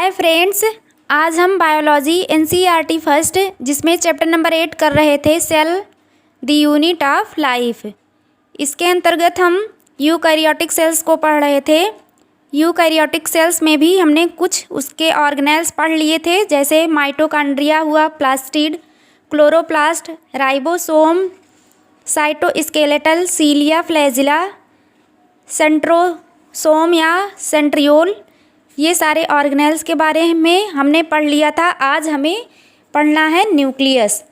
हाय friends, आज हम biology NCERT first जिसमें चैप्टर नंबर 8 कर रहे थे cell the unit of life. इसके अंतर्गत हम यूकैरियोटिक सेल्स को पढ़ रहे थे। यूकैरियोटिक सेल्स में भी हमने कुछ उसके ऑर्गेनेल्स पढ़ लिए थे, जैसे माइटोकॉन्ड्रिया हुआ, plastid, chloroplast, ribosome, cytoskeletal, cilia, flagella, centrosome या सेंट्रियोल, ये सारे ऑर्गेनेल्स के बारे में हमने पढ़ लिया था। आज हमें पढ़ना है न्यूक्लियस।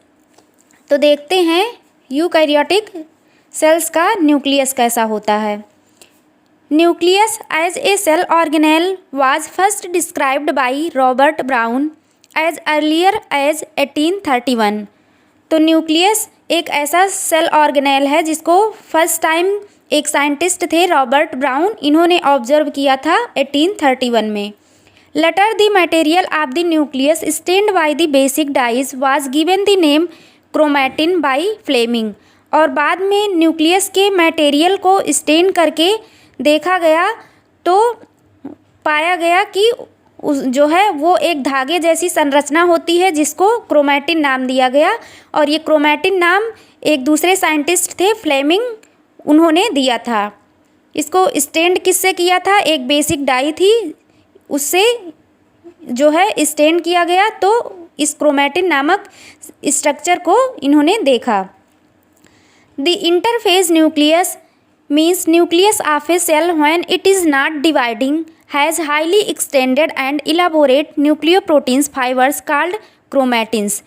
तो देखते हैं यूकैरियोटिक सेल्स का न्यूक्लियस कैसा होता है। Nucleus as a cell organelle was first described by Robert Brown as earlier as 1831। तो न्यूक्लियस एक ऐसा सेल ऑर्गेनेल है जिसको फर्स्ट टाइम एक साइंटिस्ट थे रॉबर्ट ब्राउन, इन्होंने ऑब्जर्व किया था 1831 में। Later the material of the nucleus stained by the basic dyes was given the name chromatin by Fleming. और बाद में न्यूक्लियस के मटेरियल को स्टेन करके देखा गया तो पाया गया कि जो है वो एक धागे जैसी संरचना होती है जिसको क्रोमैटिन नाम दिया गया। और ये क्रोमैटिन नाम एक दूसरे साइंटिस्ट थे फ्लेमिंग, उन्होंने दिया था। इसको स्टेंड किससे किया था? एक बेसिक डाई थी, उससे जो है स्टेंड किया गया, तो इस क्रोमैटिन नामक स्ट्रक्चर को इन्होंने देखा। The interphase nucleus means nucleus of a cell when it is not dividing has highly extended and elaborate nucleoproteins fibres called chromatins.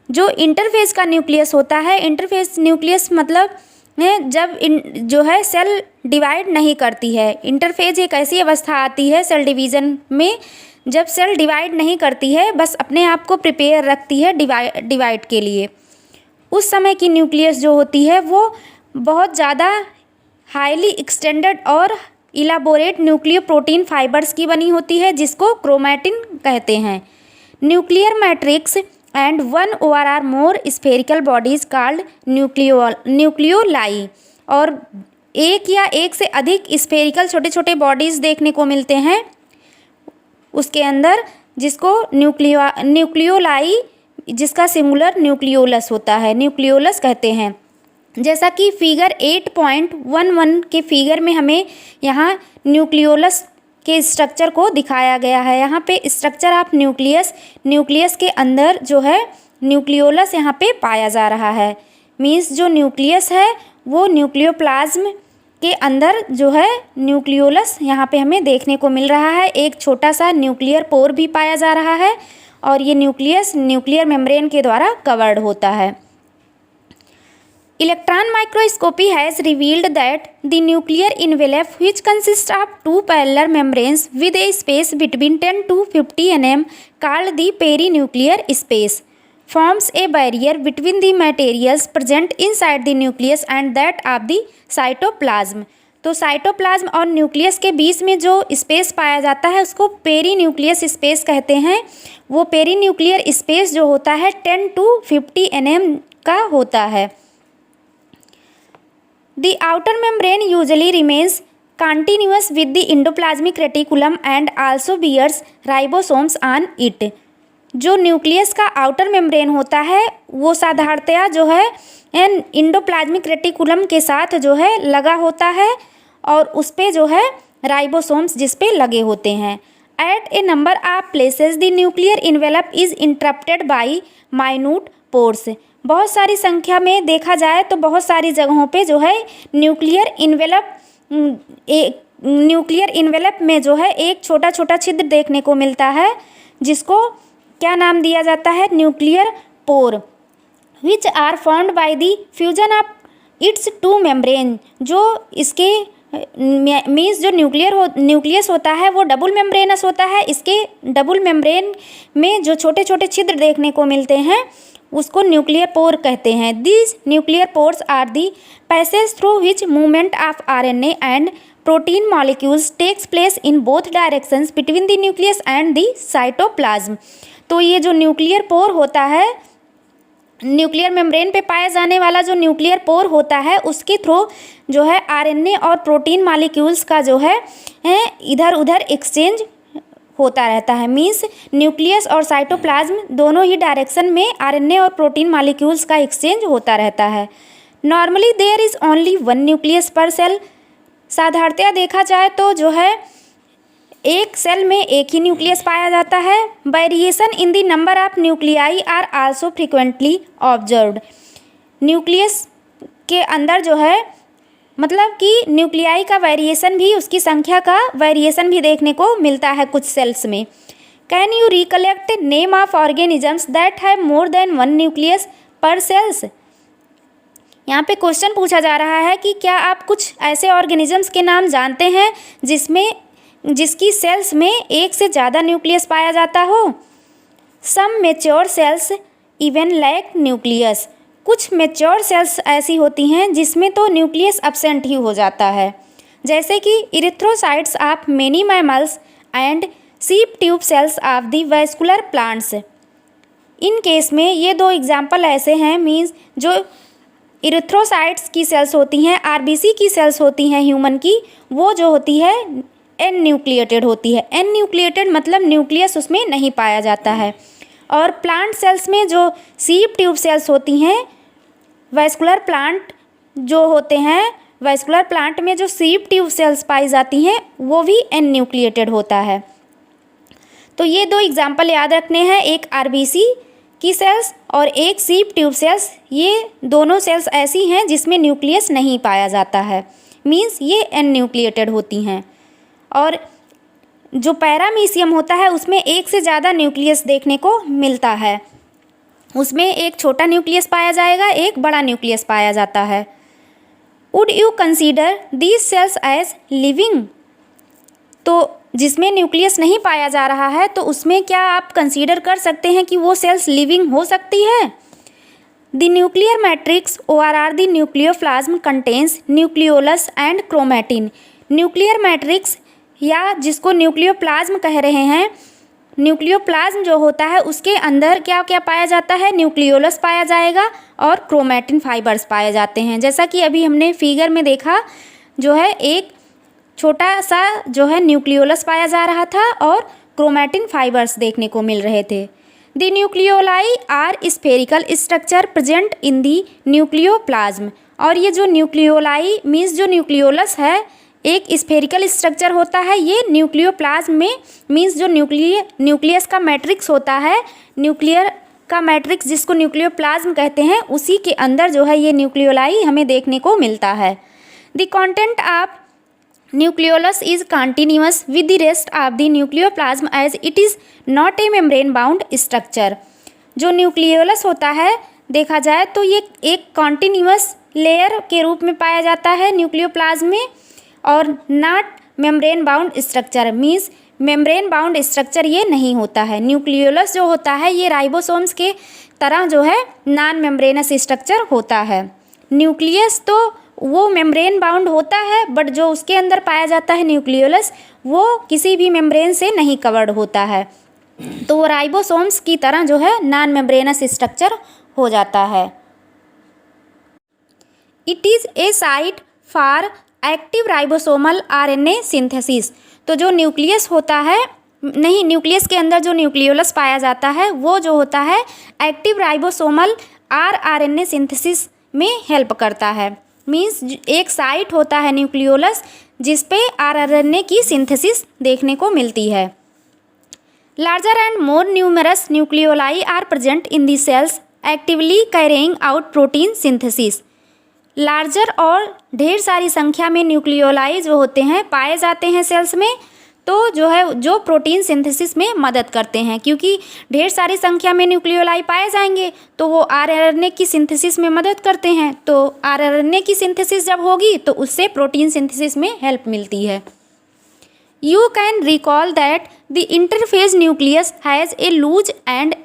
जो इंटरफेज का न्यूक्लियस होता है, इंटरफेज न्यूक्लियस मतलब जब जो है सेल डिवाइड नहीं करती है। इंटरफेज एक ऐसी अवस्था आती है सेल डिवीज़न में जब सेल डिवाइड नहीं करती है, बस अपने आप को प्रिपेयर रखती है डिवाइड के लिए। उस समय की न्यूक्लियस जो होती है वो बहुत ज़्यादा हाईली एक्सटेंडेड और इलाबोरेट न्यूक्लियोप्रोटीन फाइबर्स की बनी होती है, जिसको क्रोमैटिन कहते हैं। Nuclear matrix and one or more spherical bodies called nucleoli. और एक या एक से अधिक स्फेरिकल छोटे छोटे बॉडीज़ देखने को मिलते हैं उसके अंदर, जिसको न्यूक्लियोलाई, जिसका सिंगुलर न्यूक्लियोलस होता है, न्यूक्लियोलस कहते हैं। जैसा कि फिगर 8.11 के फिगर में हमें यहाँ न्यूक्लियोलस के स्ट्रक्चर को दिखाया गया है। यहाँ पे स्ट्रक्चर ऑफ न्यूक्लियस के अंदर जो है न्यूक्लियोलस यहाँ पे पाया जा रहा है। मीन्स जो न्यूक्लियस है वो न्यूक्लियोप्लाज्म के अंदर जो है न्यूक्लियोलस यहाँ पे हमें देखने को मिल रहा है। एक छोटा सा न्यूक्लियर पोर भी पाया जा रहा है और ये न्यूक्लियस न्यूक्लियर मेम्ब्रेन के द्वारा कवर्ड होता है। Electron microscopy has revealed that the nuclear envelope, which consists of two parallel membranes with a space between 10 to 50 nm called the perinuclear space, forms a barrier between the materials present inside the nucleus and that of the cytoplasm. तो cytoplasm और nucleus के बीच में जो space पाया जाता है उसको पेरीन्यूक्लियस space कहते हैं। वो पेरीन्यूक्लियर स्पेस जो होता है 10 to 50 nm का होता है। The outer membrane usually remains continuous with the endoplasmic reticulum and also bears ribosomes on it. जो न्यूक्लियस का आउटर मेम्ब्रेन होता है वो साधारणतया जो है एंडोप्लाज्मिक रेटिकुलम के साथ जो है लगा होता है और उस पे जो है राइबोसोम्स जिस पे लगे होते हैं। At a number of places the nuclear envelope is interrupted by minute pores. बहुत सारी संख्या में देखा जाए तो बहुत सारी जगहों पे जो है न्यूक्लियर इन्वेलप में जो है एक छोटा छोटा छिद्र देखने को मिलता है, जिसको क्या नाम दिया जाता है? Nuclear pore, which are found by the fusion of its two membrane. जो इसके मीन्स जो न्यूक्लियस होता है वो डबल मेम्ब्रेनस होता है। इसके डबल मेम्ब्रेन में जो छोटे छोटे छिद्र देखने को मिलते हैं उसको न्यूक्लियर पोर कहते हैं। These nuclear pores are the passage through which movement of RNA and protein molecules takes place in both directions between the nucleus and the cytoplasm. तो ये जो न्यूक्लियर पोर होता है, न्यूक्लियर मेम्ब्रेन पे पाया जाने वाला जो न्यूक्लियर पोर होता है उसके थ्रू जो है आरएनए और प्रोटीन मॉलिक्यूल्स का जो है इधर उधर एक्सचेंज होता रहता है। मीन्स न्यूक्लियस और साइटोप्लाज्म दोनों ही डायरेक्शन में आरएनए और प्रोटीन मॉलिक्यूल्स का एक्सचेंज होता रहता है। Normally there is only one nucleus per cell. साधारणतया देखा जाए तो जो है एक सेल में एक ही न्यूक्लियस पाया जाता है। Variation in the number of nuclei are also frequently observed. Nucleus के अंदर जो है मतलब कि न्यूक्लियाई का वेरिएशन भी, उसकी संख्या का वेरिएशन भी देखने को मिलता है कुछ सेल्स में। Can you recollect name of organisms that have more than one nucleus पर सेल्स। यहाँ पे क्वेश्चन पूछा जा रहा है कि क्या आप कुछ ऐसे ऑर्गेनिजम्स के नाम जानते हैं जिसकी सेल्स में एक से ज़्यादा न्यूक्लियस पाया जाता हो। Some mature cells even lack nucleus. कुछ मेच्योर सेल्स ऐसी होती हैं जिसमें तो न्यूक्लियस एब्सेंट ही हो जाता है, जैसे कि erythrocytes of many mammals and सीप tube cells of the vascular plants. In case में ये दो एग्जाम्पल ऐसे हैं, मीन्स जो इरिथ्रोसाइट्स की सेल्स होती हैं, आरबीसी की सेल्स होती हैं ह्यूमन की, वो जो होती है एन न्यूक्लिएटेड होती है। एन न्यूक्लिएटेड मतलब न्यूक्लियस उसमें नहीं पाया जाता है। और प्लांट सेल्स में जो सीप ट्यूब सेल्स होती हैं, वैस्कुलर प्लांट जो होते हैं, वैस्कुलर प्लांट में जो सीप ट्यूब सेल्स पाई जाती हैं वो भी एन न्यूक्लिएटेड होता है। तो ये दो एग्जाम्पल याद रखने हैं, एक आरबीसी की सेल्स और एक सीप ट्यूब सेल्स। ये दोनों सेल्स ऐसी हैं जिसमें न्यूक्लियस नहीं पाया जाता है, मीन्स ये एन न्यूक्लिएटेड होती हैं। और जो पैरामीशियम होता है उसमें एक से ज़्यादा न्यूक्लियस देखने को मिलता है। उसमें एक छोटा न्यूक्लियस पाया जाएगा, एक बड़ा न्यूक्लियस पाया जाता है। Would you consider these cells as living. तो जिसमें न्यूक्लियस नहीं पाया जा रहा है तो उसमें क्या आप कंसीडर कर सकते हैं कि वो सेल्स लिविंग हो सकती है। The nuclear matrix ORR the nucleoplasm contains nucleolus and chromatin. Nuclear matrix या जिसको न्यूक्लियोप्लाज्म कह रहे हैं, न्यूक्लियोप्लाज्म जो होता है उसके अंदर क्या क्या पाया जाता है, न्यूक्लियोलस पाया जाएगा और क्रोमैटिन फाइबर्स पाए जाते हैं। जैसा कि अभी हमने फिगर में देखा, जो है एक छोटा सा जो है न्यूक्लियोलस पाया जा रहा था और क्रोमैटिन फाइबर्स देखने को मिल रहे थे। The nucleoli are spherical structure present in the nucleoplasm. और ये जो न्यूक्लियोलाई मीन्स जो न्यूक्लियोलस है एक स्फेरिकल स्ट्रक्चर होता है ये न्यूक्लियोप्लाज्म में, मीन्स जो न्यूक्लियस का मैट्रिक्स होता है, न्यूक्लियर का मैट्रिक्स जिसको न्यूक्लियोप्लाज्म कहते हैं, उसी के अंदर जो है ये न्यूक्लियोलाई हमें देखने को मिलता है। The content of nucleolus is continuous with the rest of the nucleoplasm as it is not a membrane bound structure. जो न्यूक्लियोलस होता है देखा जाए तो ये एक कॉन्टिन्यूअस लेयर के रूप में पाया जाता है न्यूक्लियोप्लाज्म में, और not membrane bound structure means membrane bound structure ये नहीं होता है। न्यूक्लियोलस जो होता है ये राइबोसोम्स के तरह जो है नॉन मेम्ब्रेनस स्ट्रक्चर होता है। न्यूक्लियस तो वो मेम्ब्रेन बाउंड होता है, बट जो उसके अंदर पाया जाता है न्यूक्लियोलस वो किसी भी मेम्ब्रेन से नहीं कवर्ड होता है, तो वो राइबोसोम्स की तरह जो है नॉन मेम्ब्रेनस स्ट्रक्चर हो जाता है। It is a site for active ribosomal RNA synthesis. तो जो न्यूक्लियस होता है, नहीं, न्यूक्लियस के अंदर जो न्यूक्लियोलस पाया जाता है वो जो होता है एक्टिव राइबोसोमल rRNA सिंथेसिस में हेल्प करता है। मीन्स एक साइट होता है न्यूक्लियोलस जिस पे rRNA की सिंथेसिस देखने को मिलती है। Larger and more numerous nucleoli are present in the cells actively carrying out protein synthesis. Larger और ढेर सारी संख्या में न्यूक्लियोलाई जो होते हैं पाए जाते हैं सेल्स में, तो जो है जो प्रोटीन सिंथेसिस में मदद करते हैं, क्योंकि ढेर सारी संख्या में न्यूक्लियोलाई पाए जाएंगे तो वो RNA की सिंथेसिस में मदद करते हैं। तो RNA की सिंथेसिस जब होगी तो उससे प्रोटीन सिंथेसिस में हेल्प मिलती है। You can recall that the interphase nucleus has a loose and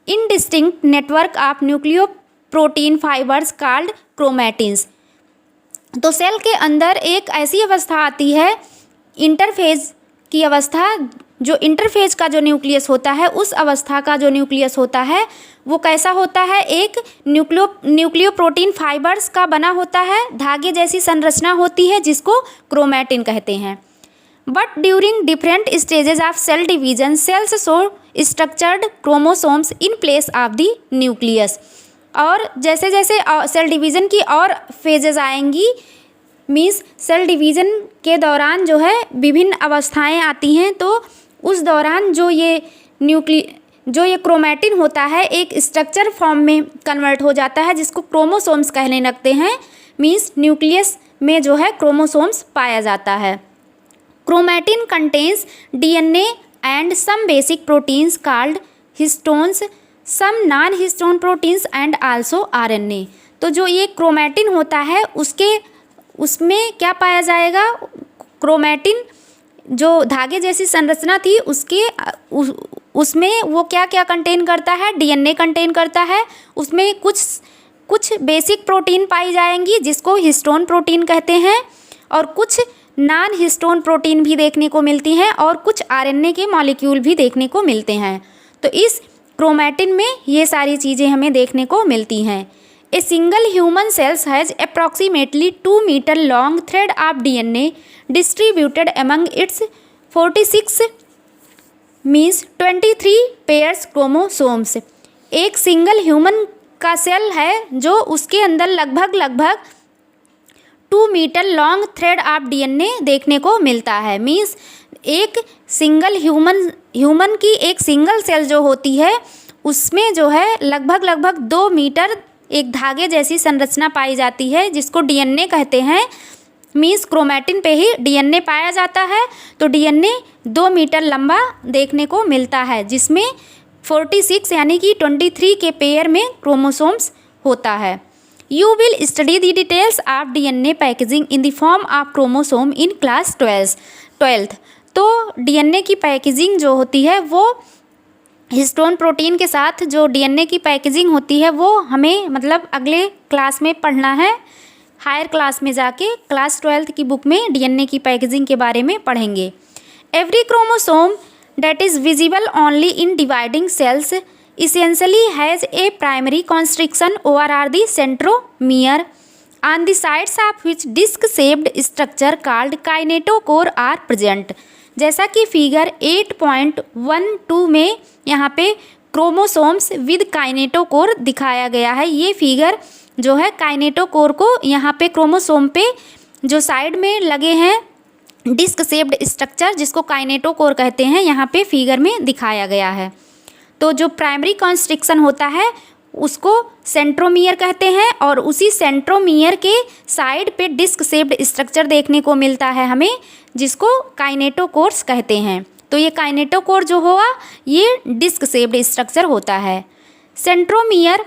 indistinct network of nucleo protein fibres called chromatins. तो सेल के अंदर एक ऐसी अवस्था आती है इंटरफेज की अवस्था, जो इंटरफेज का जो न्यूक्लियस होता है उस अवस्था का जो न्यूक्लियस होता है वो कैसा होता है, एक न्यूक्लियो प्रोटीन फाइबर्स का बना होता है, धागे जैसी संरचना होती है जिसको क्रोमैटिन कहते हैं। But during different stages of cell division cells show structured chromosomes in place of the nucleus. और जैसे जैसे सेल डिवीज़न की और फेजेस आएंगी, मीन्स सेल डिवीज़न के दौरान जो है विभिन्न अवस्थाएं आती हैं, तो उस दौरान जो ये क्रोमैटिन होता है एक स्ट्रक्चर फॉर्म में कन्वर्ट हो जाता है, जिसको क्रोमोसोम्स कहने लगते हैं। मीन्स न्यूक्लियस में जो है क्रोमोसोम्स पाया जाता है। Chromatin contains DNA and some basic proteins called histones, some non histone proteins and also RNA. तो जो ये क्रोमैटिन होता है उसमें क्या पाया जाएगा, क्रोमैटिन जो धागे जैसी संरचना थी उसमें वो क्या क्या कंटेन करता है, डीएनए कंटेन करता है, उसमें कुछ बेसिक प्रोटीन पाई जाएंगी जिसको हिस्टोन प्रोटीन कहते हैं, और कुछ नॉन हिस्टोन प्रोटीन भी देखने को मिलती हैं, और कुछ आरएनए के मॉलिक्यूल भी देखने को मिलते हैं। तो इस क्रोमैटिन में ये सारी चीज़ें हमें देखने को मिलती हैं। A single human cells has approximately 2 metre long thread of DNA distributed among its 46 means 23 pairs chromosomes. एक सिंगल ह्यूमन का सेल है जो उसके अंदर लगभग 2 metre long thread of DNA देखने को मिलता है। मीन्स एक सिंगल ह्यूमन की एक सिंगल सेल जो होती है उसमें जो है लगभग 2 मीटर एक धागे जैसी संरचना पाई जाती है, जिसको डीएनए कहते हैं। मीन्स क्रोमैटिन पे ही डीएनए पाया जाता है, तो डीएनए 2 मीटर लंबा देखने को मिलता है, जिसमें 46 यानी कि 23 के पेयर में क्रोमोसोम्स होता है। You will study the details of DNA packaging in the form of chromosome in class 12th। तो डीएनए की पैकेजिंग जो होती है वो हिस्टोन प्रोटीन के साथ जो डीएनए की पैकेजिंग होती है वो हमें मतलब अगले क्लास में पढ़ना है। हायर क्लास में जाके क्लास 12th की बुक में डीएनए की पैकेजिंग के बारे में पढ़ेंगे। Every chromosome that is visible only in dividing cells essentially has a primary constriction over the centromere, on the sides of which disc-shaped structure called kinetochore are present। जैसा कि figure 8.12 में यहाँ पे क्रोमोसोम्स विद काइनेटोकोर दिखाया गया है। ये figure जो है काइनेटोकोर को यहाँ पे क्रोमोसोम पे जो साइड में लगे हैं डिस्क शेप्ड स्ट्रक्चर जिसको काइनेटोकोर कहते हैं, यहाँ पे फिगर में दिखाया गया है। तो जो प्राइमरी कॉन्स्ट्रिक्शन होता है उसको सेंट्रोमियर कहते हैं, और उसी सेंट्रोमियर के साइड पे डिस्क शेप्ड स्ट्रक्चर देखने को मिलता है हमें, जिसको काइनेटोकोर्स कहते हैं। तो ये काइनेटोकोर जो हुआ ये डिस्क शेप्ड स्ट्रक्चर होता है। Centromere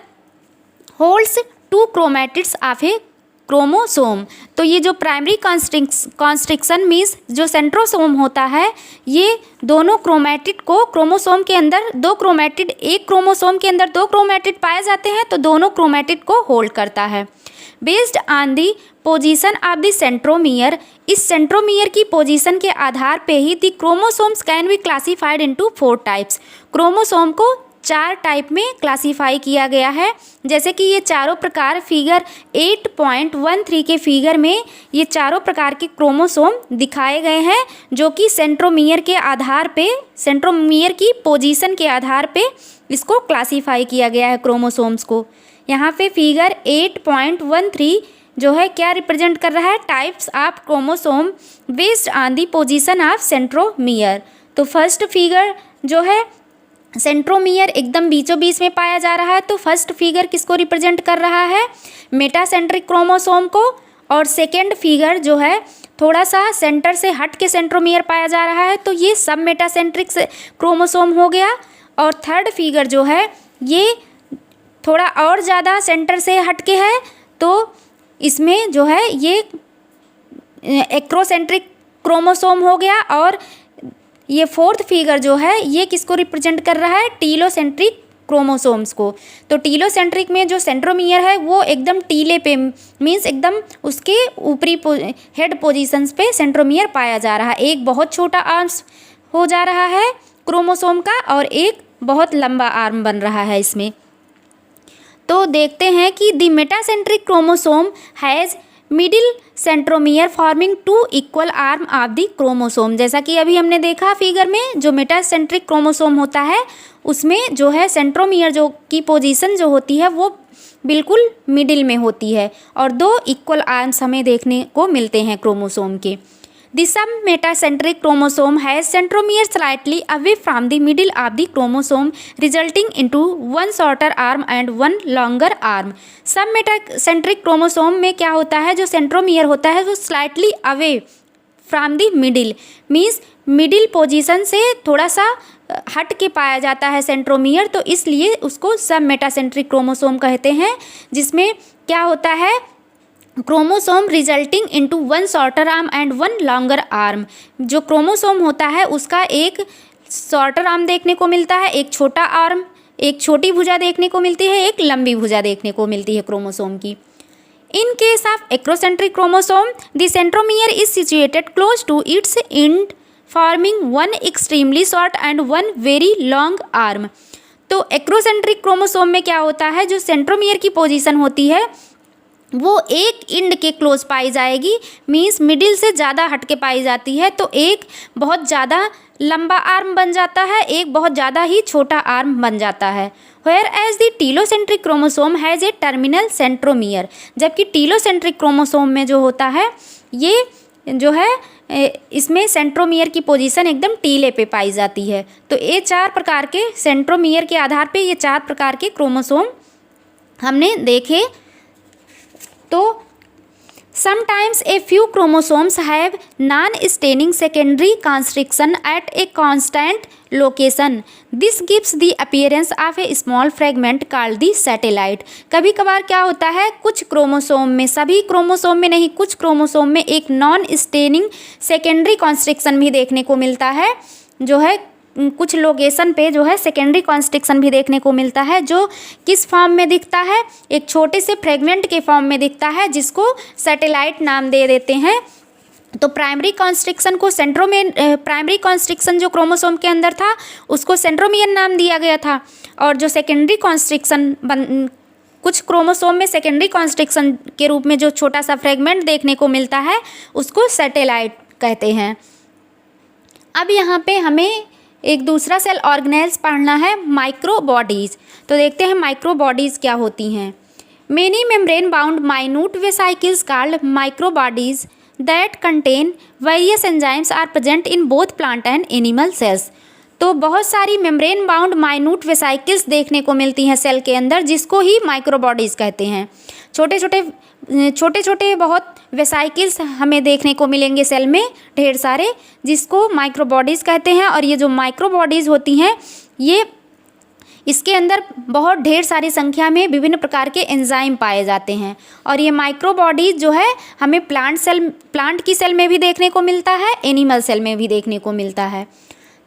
holds 2 chromatids of A chromosome. तो ये जो प्राइमरी कॉन्स्ट्रिक्शन मीन्स जो सेंट्रोसोम होता है, ये दोनों क्रोमैटिड को क्रोमोसोम के अंदर एक क्रोमोसोम के अंदर 2 क्रोमैटिड पाए जाते हैं, तो दोनों क्रोमैटिड को होल्ड करता है। Based on the position of the centromere, इस सेंट्रोमियर की पोजीशन के आधार पे ही the chromosomes can be classified into 4 types. Chromosome को 4 टाइप में क्लासीफाई किया गया है। जैसे कि ये चारों प्रकार फिगर 8.13 के फिगर में ये चारों प्रकार के क्रोमोसोम दिखाए गए हैं, जो कि सेंट्रोमियर के आधार पे, सेंट्रोमियर की पोजीशन के आधार पे इसको क्लासीफाई किया गया है क्रोमोसोम्स को। यहाँ पे फिगर 8.13 जो है क्या रिप्रेजेंट कर रहा है, types of chromosome based on the position of centromere. तो फर्स्ट फिगर जो है सेंट्रोमियर एकदम बीचों बीच में पाया जा रहा है, तो फर्स्ट फिगर किसको रिप्रेजेंट कर रहा है, मेटासेंट्रिक क्रोमोसोम को। और सेकेंड फिगर जो है थोड़ा सा सेंटर से हट के सेंट्रोमियर पाया जा रहा है, तो ये सब मेटासेंट्रिक क्रोमोसोम हो गया। और थर्ड फिगर जो है ये थोड़ा और ज़्यादा सेंटर से हट के है, तो इसमें जो है ये एक्रोसेंट्रिक क्रोमोसोम हो गया। और ये फोर्थ फिगर जो है ये किसको रिप्रेजेंट कर रहा है, टीलोसेंट्रिक क्रोमोसोम्स को। तो टीलोसेंट्रिक में जो सेंट्रोमियर है वो एकदम टीले पे मीन्स एकदम उसके ऊपरी हेड पोजीशंस पे सेंट्रोमियर पाया जा रहा है। एक बहुत छोटा आर्म्स हो जा रहा है क्रोमोसोम का, और एक बहुत लंबा आर्म बन रहा है इसमें। तो देखते हैं कि the metacentric chromosome has middle centromere forming 2 equal arm of the chromosome. जैसा कि अभी हमने देखा फिगर में, जो मेटासेंट्रिक क्रोमोसोम होता है उसमें जो है सेंट्रोमियर जो की पोजीशन जो होती है वो बिल्कुल मिडिल में होती है और 2 इक्वल आर्म्स हमें देखने को मिलते हैं क्रोमोसोम के। The sum metacentric chromosome has centromere slightly away from the middle of the chromosome, resulting into one shorter arm and one longer arm. Sum metacentric chromosome में क्या होता है, जो सेंट्रोमियर होता है वो slightly away from the middle means middle position से थोड़ा सा हट के पाया जाता है सेंट्रोमियर, तो इसलिए उसको सब मेटासेंट्रिक क्रोमोसोम कहते हैं, जिसमें क्या होता है chromosome resulting into one shorter arm and one longer arm. जो क्रोमोसोम होता है उसका एक शॉर्टर आर्म देखने को मिलता है, एक छोटा आर्म, एक छोटी भुजा देखने को मिलती है, एक लंबी भुजा देखने को मिलती है क्रोमोसोम की। In case of acrocentric chromosome the centromere is situated close to its end forming one extremely short and one very long arm. तो एक्रोसेंट्रिक क्रोमोसोम में क्या होता है, जो सेंट्रोमियर की पोजीशन होती है वो एक इंड के क्लोज पाई जाएगी, मीन्स मिडिल से ज़्यादा हट के पाई जाती है, तो एक बहुत ज़्यादा लंबा आर्म बन जाता है, एक बहुत ज़्यादा ही छोटा आर्म बन जाता है। Where as the telocentric chromosome has a terminal centromere. जबकि टीलोसेंट्रिक क्रोमोसोम में जो होता है ये जो है इसमें सेंट्रोमियर की पोजीशन एकदम टीले पे पाई जाती है। तो ये 4 प्रकार के सेंट्रोमियर के आधार पे ये 4 प्रकार के क्रोमोसोम हमने देखे। तो sometimes a few chromosomes have non staining secondary constriction at a constant location, this gives the appearance of a small fragment called the satellite. कभी कभार क्या होता है, कुछ क्रोमोसोम में, सभी क्रोमोसोम में नहीं, कुछ क्रोमोसोम में एक नॉन स्टेनिंग सेकेंडरी कॉन्स्ट्रिक्शन भी देखने को मिलता है, जो है कुछ लोकेशन पे जो है सेकेंडरी कॉन्स्ट्रिक्शन भी देखने को मिलता है, जो किस फॉर्म में दिखता है, एक छोटे से फ्रेगमेंट के फॉर्म में दिखता है, जिसको सैटेलाइट नाम दे देते हैं। तो प्राइमरी कॉन्स्ट्रिक्शन को प्राइमरी कॉन्स्ट्रिक्शन जो क्रोमोसोम के अंदर था उसको सेंट्रोमियर नाम दिया गया था, और जो सेकेंडरी कॉन्स्ट्रिक्शन कुछ क्रोमोसोम में सेकेंडरी कॉन्स्ट्रिक्शन के रूप में जो छोटा सा फ्रेगमेंट देखने को मिलता है उसको सैटेलाइट कहते हैं। अब यहाँ पे हमें एक दूसरा सेल ऑर्गेनेल्स पढ़ना है, माइक्रोबॉडीज़। तो देखते हैं माइक्रोबॉडीज़ क्या होती हैं। Many membrane bound minute vesicles called microbodies that contain various enzymes are present in both plant and animal cells. तो बहुत सारी मेम्ब्रेन बाउंड माइन्यूट वेसाइकल्स देखने को मिलती हैं सेल के अंदर, जिसको ही माइक्रोबॉडीज़ कहते हैं। छोटे छोटे बहुत वेसाइकल्स हमें देखने को मिलेंगे सेल में ढेर सारे, जिसको माइक्रोबॉडीज़ कहते हैं। और ये जो माइक्रोबॉडीज़ होती हैं ये इसके अंदर बहुत ढेर सारी संख्या में विभिन्न प्रकार के एंजाइम पाए जाते हैं। और ये माइक्रोबॉडीज़ जो है हमें प्लांट की सेल में भी देखने को मिलता है, एनिमल सेल में भी देखने को मिलता है।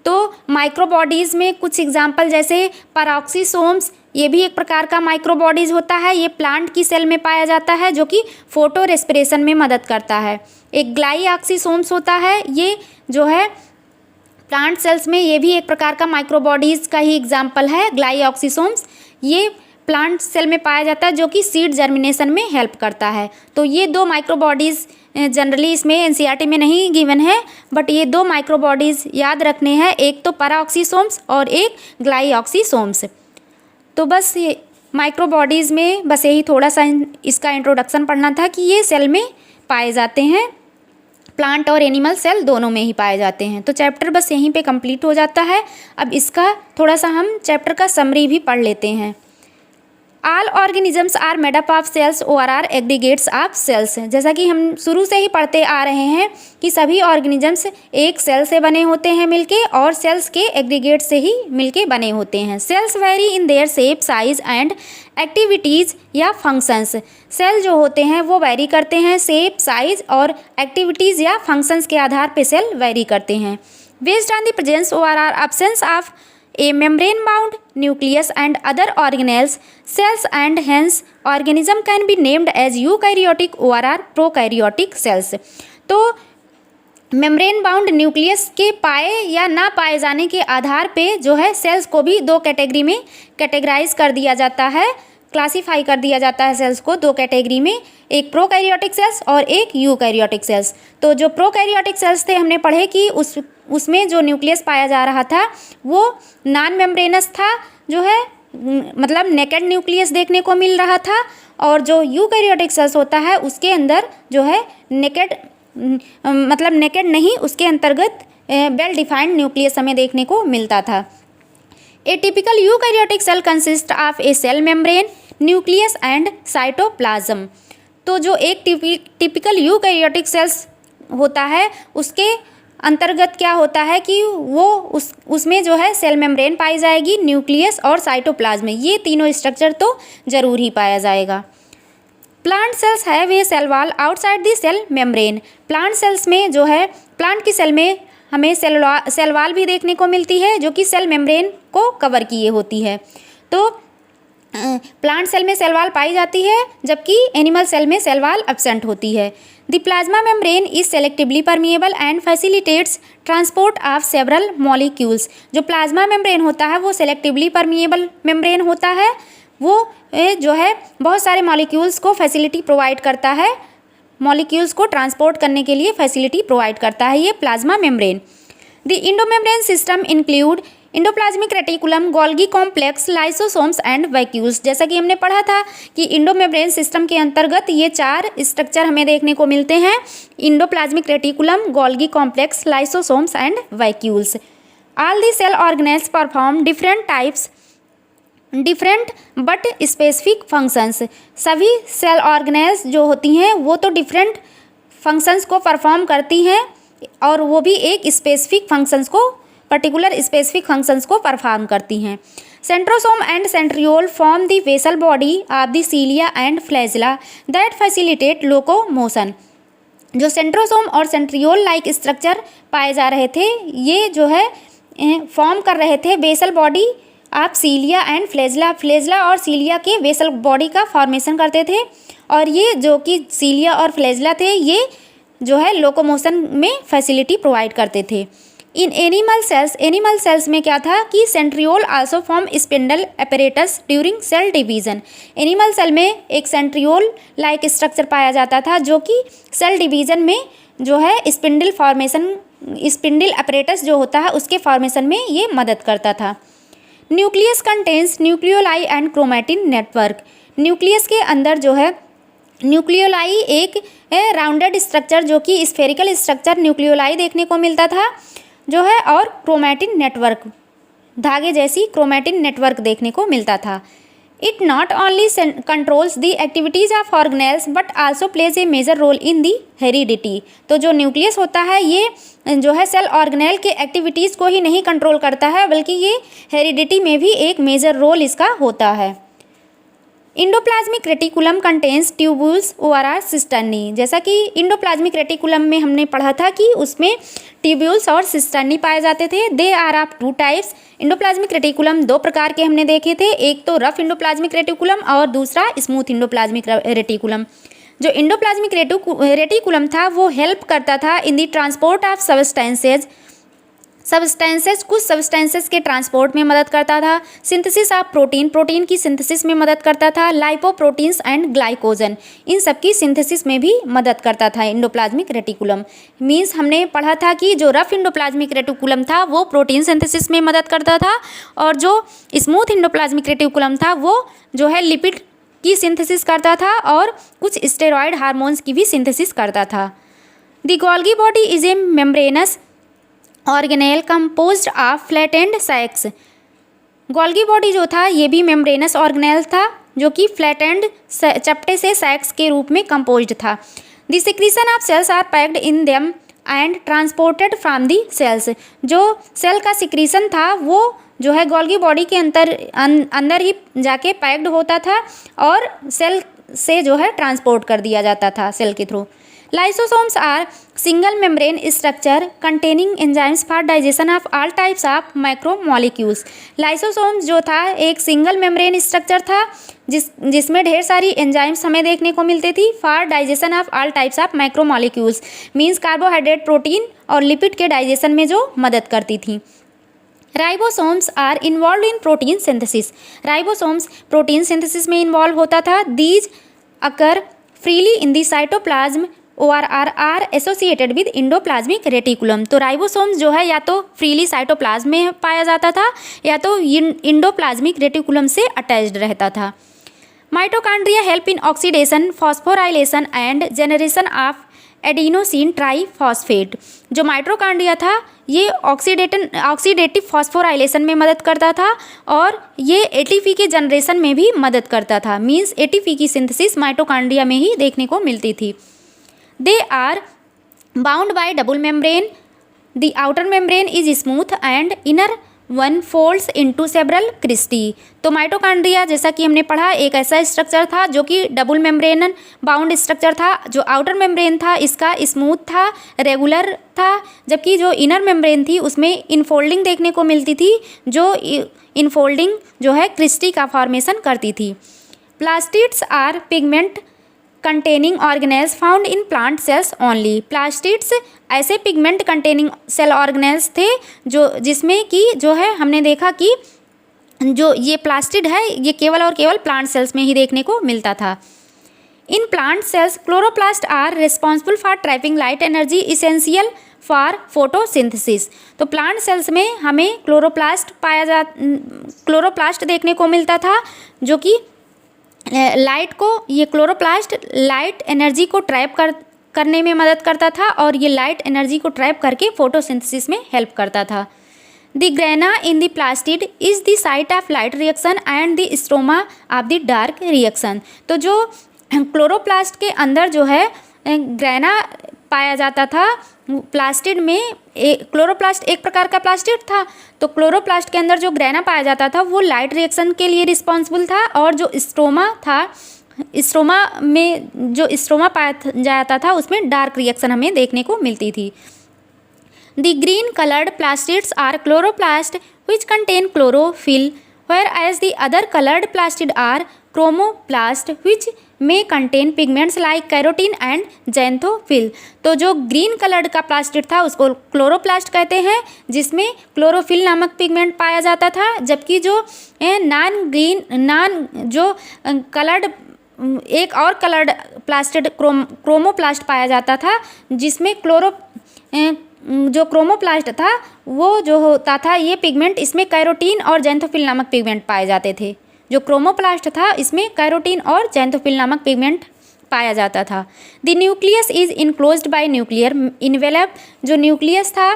तो माइक्रोबॉडीज़ में कुछ एग्जाम्पल जैसे पैराक्सीसोम्स, ये भी एक प्रकार का माइक्रोबॉडीज़ होता है, ये प्लांट की सेल में पाया जाता है जो कि फोटो रेस्पिरेशन में मदद करता है। एक ग्लाइऑक्सीसोम्स होता है, ये जो है प्लांट सेल्स में, ये भी एक प्रकार का माइक्रोबॉडीज़ का ही एग्जाम्पल है ग्लाइऑक्सीसोम्स। ये प्लांट सेल में पाया जाता है जो कि सीड जर्मिनेशन में हेल्प करता है। तो ये 2 माइक्रोबॉडीज़ जनरली इसमें एनसीईआरटी में नहीं गिवन है, बट ये 2 माइक्रोबॉडीज़ याद रखने हैं, एक तो पैराक्सीसोम्स और एक ग्लाइऑक्सीसोम्स। तो बस ये माइक्रोबॉडीज़ में बस यही थोड़ा सा इसका इंट्रोडक्शन पढ़ना था कि ये सेल में पाए जाते हैं, प्लांट और एनिमल सेल दोनों में ही पाए जाते हैं। तो चैप्टर बस यहीं पे कंप्लीट हो जाता है। अब इसका थोड़ा सा हम चैप्टर का समरी भी पढ़ लेते हैं। All organisms are made up of cells or are aggregates of cells. जैसा कि हम शुरू से ही पढ़ते आ रहे हैं कि सभी ऑर्गेनिजम्स एक सेल से बने होते हैं मिलके, और सेल्स के एग्रीगेट से ही मिलके बने होते हैं। Cells vary in their shape, size and activities या फंक्शंस। सेल जो होते हैं वो वेरी करते हैं, शेप, साइज और एक्टिविटीज़ या फंक्शंस के आधार पर सेल वेरी करते हैं। बेस्ड ऑन द प्रेजेंस और or absence of a membrane bound nucleus and other organelles, cells and hence organism can be named as eukaryotic or prokaryotic cells। तो membrane bound nucleus के पाए या ना पाए जाने के आधार पे जो है सेल्स को भी 2 कैटेगरी में कैटेगराइज कर दिया जाता है, क्लासीफाई कर दिया जाता है सेल्स को दो कैटेगरी में, एक प्रोकैरियोटिक सेल्स और एक यूकैरियोटिक सेल्स। तो जो प्रोकैरियोटिक सेल्स थे हमने पढ़े कि उसमें जो न्यूक्लियस पाया जा रहा था वो नॉन मेम्ब्रेनस था, जो है मतलब नेकेड न्यूक्लियस देखने को मिल रहा था, और जो यूकैरियोटिक सेल्स होता है उसके अंदर जो है नेकेड मतलब नेकेड नहीं, उसके अंतर्गत वेल डिफाइंड न्यूक्लियस हमें देखने को मिलता था। A typical eukaryotic cell consist of a cell membrane, nucleus and cytoplasm. तो जो एक टिपिकल यूकैरियोटिक सेल्स होता है उसके अंतर्गत क्या होता है कि वो उसमें जो है सेल मेम्ब्रेन पाई जाएगी, न्यूक्लियस और साइटोप्लाज्म, ये तीनों स्ट्रक्चर तो जरूर ही पाया जाएगा। Plant cells have a cell wall outside the cell membrane. Plant cells में जो है प्लांट की सेल में हमें सेल वॉल भी देखने को मिलती है जो कि सेल मेम्ब्रेन को कवर किए होती है। तो प्लांट सेल में सेल वॉल पाई जाती है जबकि एनिमल सेल में सेल वॉल एब्सेंट होती है। The plasma membrane is selectively permeable and facilitates transport of several molecules. जो प्लाज्मा मेम्ब्रेन होता है वो सेलेक्टिवली परमिएबल मेम्ब्रेन होता है, वो जो है बहुत सारे मॉलिक्यूल्स को फैसिलिटी प्रोवाइड करता है, मॉलिक्यूल्स को ट्रांसपोर्ट करने के लिए फैसिलिटी प्रोवाइड करता है ये plasma membrane. The endomembrane system include endoplasmic reticulum, Golgi complex, lysosomes and vacuoles. जैसा कि हमने पढ़ा था कि इंडोमेम्ब्रेन सिस्टम के अंतर्गत ये चार स्ट्रक्चर हमें देखने को मिलते हैं, endoplasmic reticulum, Golgi complex, lysosomes and vacuoles. All the cell organelles perform different but specific functions. सभी सेल ऑर्गेनेल्स जो होती हैं वो तो डिफरेंट फंक्शंस को परफॉर्म करती हैं और वो भी एक स्पेसिफिक फंक्शंस को पर्टिकुलर स्पेसिफिक फंक्शंस को परफॉर्म करती हैं। Centrosome and centriole form the vessel body of the cilia and flagella that facilitate locomotion. जो सेंट्रोसोम और सेंट्रियोल लाइक स्ट्रक्चर पाए जा रहे थे ये जो है फॉर्म कर रहे थे बेसल बॉडी आप सीलिया एंड फ्लैजिला और सीलिया के वेसल बॉडी का फॉर्मेशन करते थे, और ये जो कि सीलिया और फ्लैजिला थे ये जो है लोकोमोशन में फैसिलिटी प्रोवाइड करते थे। इन एनिमल सेल्स में क्या था कि centriole also form spindle apparatus during cell division. Animal cell में एक सेंट्रियोल लाइक स्ट्रक्चर पाया जाता था जो कि सेल डिवीजन में जो है स्पिंडल अपैरेटस जो होता है उसके फॉर्मेशन में ये मदद करता था। Nucleus contains nucleoli and chromatin network. Nucleus के अंदर जो है न्यूक्लियोलाई एक राउंडेड स्ट्रक्चर जो कि स्फेरिकल स्ट्रक्चर न्यूक्लियोलाई देखने को मिलता था जो है, और क्रोमैटिन नेटवर्क धागे जैसी क्रोमैटिन नेटवर्क देखने को मिलता था। It not only controls the activities of organelles but also plays a major role in the heredity. तो जो न्यूक्लियस होता है ये जो है सेल ऑर्गेनेल के एक्टिविटीज़ को ही नहीं कंट्रोल करता है बल्कि ये हेरिडिटी में भी एक मेजर रोल इसका होता है। Endoplasmic reticulum contains tubules ORR cisternae. जैसा कि इंडोप्लाज्मिक रेटिकुलम में हमने पढ़ा था कि उसमें ट्यूब्यूल्स और सिस्टर्नी पाए जाते थे। They are of two types. Endoplasmic reticulum दो प्रकार के हमने देखे थे, एक तो रफ इंडोप्लाज्मिक रेटिकुलम और दूसरा स्मूथ इंडोप्लाज्मिक रेटिकुलम। जो इंडोप्लाज्मिक रेटिकुलम था वो हेल्प करता था in the transport of substances कुछ सब्सटेंसेस के ट्रांसपोर्ट में मदद करता था। सिंथेसिस ऑफ प्रोटीन की सिंथेसिस में मदद करता था। लाइपोप्रोटीन्स एंड ग्लाइकोजन इन सब की सिंथेसिस में भी मदद करता था इंडोप्लाज्मिक रेटिकुलम। मीन्स हमने पढ़ा था कि जो रफ इंडोप्लाज्मिक रेटिकुलम था वो प्रोटीन सिंथेसिस में मदद करता था, और जो स्मूथ इंडोप्लाज्मिक रेटिकुलम था वो जो है लिपिड की सिंथेसिस करता था और कुछ स्टेरॉयड हार्मोन्स की भी सिंथेसिस करता था। The Golgi body is a membranous organelle composed of flattened sacs. Golgi body जो था ये भी मेम्ब्रेनस ऑर्गेनेल था जो कि फ्लैटेंड चपटे से सैक्स के रूप में कंपोज्ड था। The secretion of cells are packed in them and transported from the cells. जो सेल का सिक्रीशन था वो जो है गोल्गी बॉडी के अंदर ही जाके पैक्ड होता था और सेल से जो है ट्रांसपोर्ट कर दिया जाता था सेल के through. Lysosomes are single membrane structure containing enzymes for digestion of all types of micromolecules. Lysosomes जो था एक सिंगल मेम्ब्रेन स्ट्रक्चर था जिसमें ढेर सारी एंजाइम्स हमें देखने को मिलती थी for digestion of all types of micromolecules, means carbohydrate, protein और लिपिड के डाइजेशन में जो मदद करती थी। Ribosomes are involved in protein synthesis. Ribosomes protein synthesis में इन्वॉल्व होता था। These occur freely in the cytoplasm और are associated with endoplasmic reticulum. तो राइबोसोम्स जो है या तो फ्रीली साइटोप्लाज्म में पाया जाता था या तो इंडोप्लाज्मिक रेटिकुलम से अटैच्ड रहता था। Mitochondria help in oxidation, phosphorylation and generation of adenosine triphosphate. जो माइटोकॉन्ड्रिया था ये ऑक्सीडेटिव फॉस्फोराइलेशन में मदद करता था और ये एटीपी के जनरेशन में भी मदद करता था। मींस एटीपी की सिंथेसिस माइटोकॉन्ड्रिया में ही देखने को मिलती थी। They are bound by double membrane. The outer membrane is smooth and inner one folds into several cristae. तो माइटोकॉन्ड्रिया जैसा कि हमने पढ़ा एक ऐसा स्ट्रक्चर था जो कि डबल मेम्ब्रेन बाउंड स्ट्रक्चर था। जो आउटर मेम्ब्रेन था इसका स्मूथ था, रेगुलर था, जबकि जो इनर मेम्ब्रेन थी उसमें इनफोल्डिंग देखने को मिलती थी, जो इनफोल्डिंग जो है क्रिस्टी का फॉर्मेशन करती थी। Plastids are pigment containing organelles found in plant cells only. Plastids ऐसे पिगमेंट कंटेनिंग सेल ऑर्गेनेल्स थे जो जिसमें कि जो है हमने देखा कि जो ये प्लास्टिड है ये केवल और केवल प्लांट सेल्स में ही देखने को मिलता था। In plant cells chloroplast are responsible for trapping light energy essential for photosynthesis. तो प्लांट सेल्स में हमें क्लोरोप्लास्ट देखने को मिलता था जो कि लाइट को ये क्लोरोप्लास्ट लाइट एनर्जी को ट्रैप करने में मदद करता था और ये लाइट एनर्जी को ट्रैप करके फोटोसिंथेसिस में हेल्प करता था। The grana in the plastid is the site of light reaction and the stroma of the dark reaction. तो जो क्लोरोप्लास्ट के अंदर जो है ग्रेना पाया जाता था प्लास्टिड में, क्लोरोप्लास्ट एक प्रकार का प्लास्टिड था, तो क्लोरोप्लास्ट के अंदर जो ग्रेना पाया जाता था वो लाइट रिएक्शन के लिए रिस्पॉन्सिबल था और जो स्ट्रोमा था, स्ट्रोमा में जो स्ट्रोमा पाया जाता था उसमें डार्क रिएक्शन हमें देखने को मिलती थी। The green coloured plastids are chloroplast which contain chlorophyll whereas the other colored plastid are chromoplast which may contain pigments like carotene and xanthophyll। तो जो ग्रीन कलर्ड का प्लास्टिड था उसको क्लोरोप्लास्ट कहते हैं जिसमें क्लोरोफिल नामक पिगमेंट पाया जाता था, जबकि जो जो कलर्ड एक और कलर्ड प्लास्टिड क्रोमोप्लास्ट पाया जाता था जिसमें जो क्रोमोप्लास्ट था वो जो होता था ये पिगमेंट इसमें कैरोटीन और जैंथोफिल नामक पिगमेंट पाए जाते थे। जो क्रोमोप्लास्ट था इसमें कैरोटीन और जैंथोफिल नामक पिगमेंट पाया जाता था। The nucleus is enclosed bye nuclear envelope. जो न्यूक्लियस था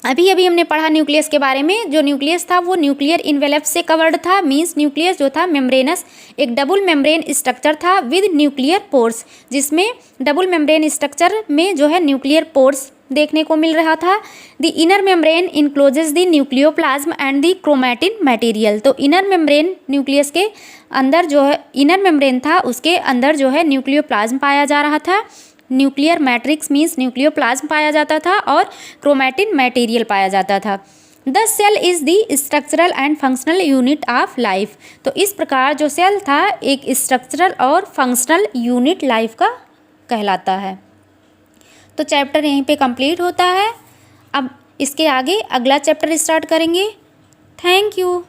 अभी हमने पढ़ा न्यूक्लियस के बारे में, जो न्यूक्लियस था वो न्यूक्लियर इन्वेलप से कवर्ड था। मींस न्यूक्लियस जो था मेम्ब्रेनस एक डबल मेम्ब्रेन स्ट्रक्चर था विद न्यूक्लियर पोर्स, जिसमें डबल मेम्ब्रेन स्ट्रक्चर में जो है न्यूक्लियर पोर्स देखने को मिल रहा था। The inner membrane encloses the nucleoplasm and the chromatin material. तो इनर मेम्ब्रेन न्यूक्लियस के अंदर जो है इनर मेम्ब्रेन था उसके अंदर जो है न्यूक्लियोप्लाज्म पाया जा रहा था। न्यूक्लियर मैट्रिक्स मीन्स न्यूक्लियोप्लाज्म पाया जाता था और क्रोमैटिन मटेरियल पाया जाता था। The cell is the structural and functional unit of life. तो इस प्रकार जो सेल था एक स्ट्रक्चरल और फंक्शनल यूनिट लाइफ का कहलाता है। तो चैप्टर यहीं पे कंप्लीट होता है। अब इसके आगे अगला चैप्टर स्टार्ट करेंगे। Thank you.